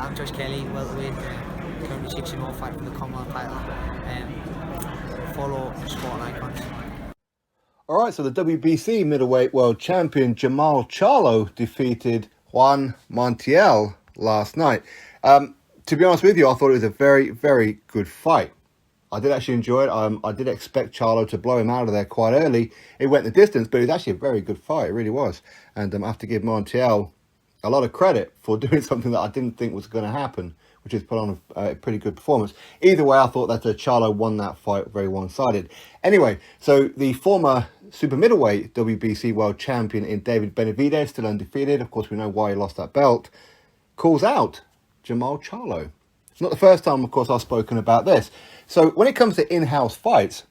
I'm Josh Kelly, welterweight, currently 6-0 fighting for the Commonwealth title. Follow Sport Icons. All right, so the WBC middleweight world champion Jermall Charlo defeated Juan Montiel last night. To be honest with you, I thought it was a very, very good fight. I did actually enjoy it. I did expect Charlo to blow him out of there quite early. It went the distance, but it was actually a very good fight. It really was. And I have to give Montiel a lot of credit for doing something that I didn't think was going to happen, which is put on a pretty good performance. Either way, I thought that Charlo won that fight very one-sided. Anyway, so the former super middleweight WBC world champion in David Benavidez, still undefeated, of course we know why he lost that belt, calls out Jermall Charlo. It's not the first time, of course, I've spoken about this. So when it comes to in-house fights,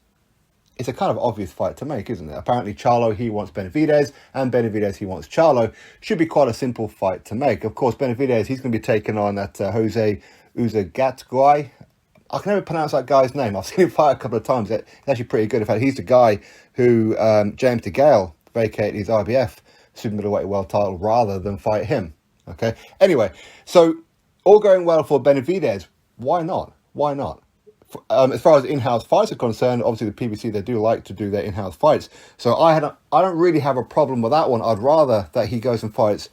it's a kind of obvious fight to make, isn't it? Apparently Charlo, he wants Benavidez, and Benavidez, he wants Charlo. Should be quite a simple fight to make. Of course, Benavidez, he's going to be taking on that Jose Uzagategui. I can never pronounce that guy's name. I've seen him fight a couple of times. It's actually pretty good. In fact, he's the guy who James DeGale vacated his IBF super middleweight world title rather than fight him. Okay. Anyway, so all going well for Benavidez. Why not? Why not? As far as in-house fights are concerned, obviously the PBC, they do like to do their in-house fights. So I don't really have a problem with that one. I'd rather that he goes and fights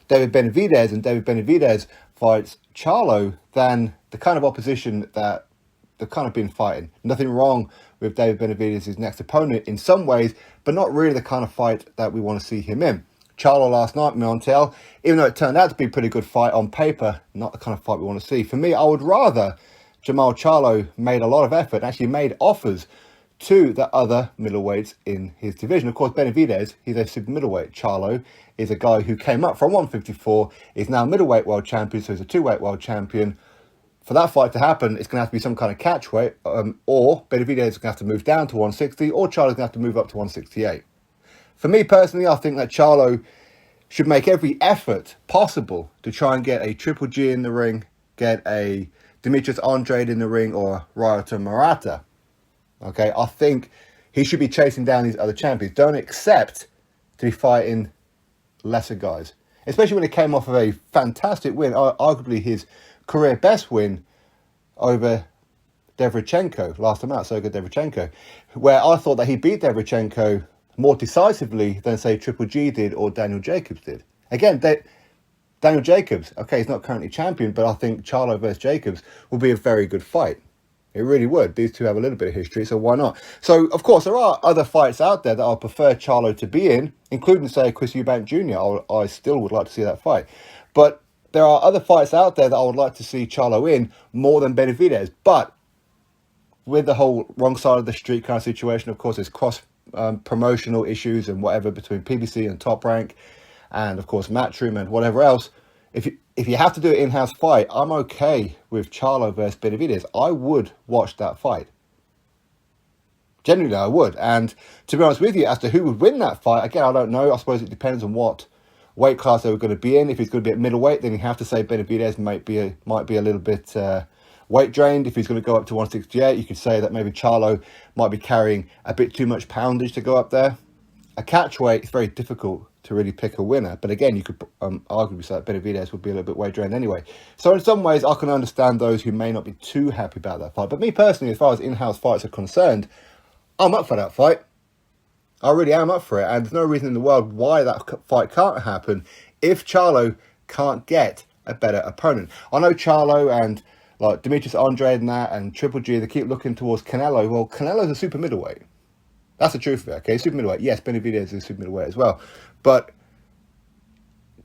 David Benavidez and David Benavidez fights Charlo than the kind of opposition that they've kind of been fighting. Nothing wrong with David Benavidez' next opponent in some ways, but not really the kind of fight that we want to see him in. Charlo last night, Montiel, even though it turned out to be a pretty good fight on paper, not the kind of fight we want to see. For me, I would rather Jermall Charlo made a lot of effort, actually made offers to the other middleweights in his division. Of course, Benavidez, he's a super middleweight. Charlo is a guy who came up from 154, is now middleweight world champion, so he's a two-weight world champion. For that fight to happen, it's going to have to be some kind of catch weight, or Benavidez is going to have to move down to 160, or Charlo's going to have to move up to 168. For me personally, I think that Charlo should make every effort possible to try and get a Triple G in the ring, get a Demetrius Andrade in the ring, or Ryota Murata. Okay, I think he should be chasing down these other champions. Don't accept to be fighting lesser guys, especially when he came off of a fantastic win, arguably his career best win over Derevchenko last time out, Sergey Derevchenko, where I thought that he beat Derevchenko more decisively than, say, Triple G did or Daniel Jacobs did. Again, Daniel Jacobs, okay, he's not currently champion, but I think Charlo versus Jacobs will be a very good fight. It really would. These two have a little bit of history, so why not? So, of course, there are other fights out there that I prefer Charlo to be in, including, say, Chris Eubank Jr. I still would like to see that fight. But there are other fights out there that I would like to see Charlo in more than Benavidez. But with the whole wrong side of the street kind of situation, of course, there's cross-promotional issues and whatever between PBC and Top Rank, and, of course, Matchroom and whatever else. If you have to do an in-house fight, I'm okay with Charlo versus Benavidez. I would watch that fight. Genuinely, I would. And to be honest with you, as to who would win that fight, again, I don't know. I suppose it depends on what weight class they were going to be in. If he's going to be at middleweight, then you have to say Benavidez might be a little bit weight drained. If he's going to go up to 168, you could say that maybe Charlo might be carrying a bit too much poundage to go up there. A catch weight, it's very difficult to really pick a winner. But again, you could arguably say that Benavidez would be a little bit weight drained anyway. So in some ways, I can understand those who may not be too happy about that fight. But me personally, as far as in-house fights are concerned, I'm up for that fight. I really am up for it. And there's no reason in the world why that fight can't happen if Charlo can't get a better opponent. I know Charlo and like Demetrius Andrade and that and Triple G, they keep looking towards Canelo. Well, Canelo's a super middleweight. That's the truth of it, okay? Super middleweight. Yes, Benavidez is a super middleweight as well. But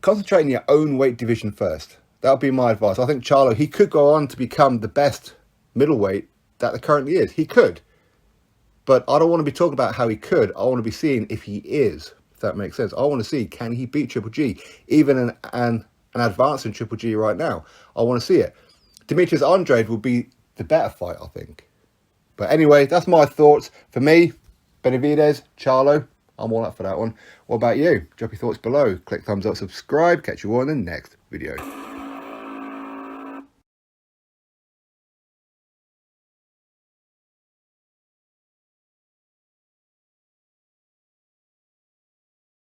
concentrate in your own weight division first. That would be my advice. I think Charlo, he could go on to become the best middleweight that there currently is. He could. But I don't want to be talking about how he could. I want to be seeing if he is, if that makes sense. I want to see, can he beat Triple G? Even an advance in Triple G right now. I want to see it. Demetrius Andrade will be the better fight, I think. But anyway, that's my thoughts. For me, Benavidez, Charlo, I'm all up for that one. What about you? Drop your thoughts below. Click thumbs up, subscribe. Catch you all in the next video.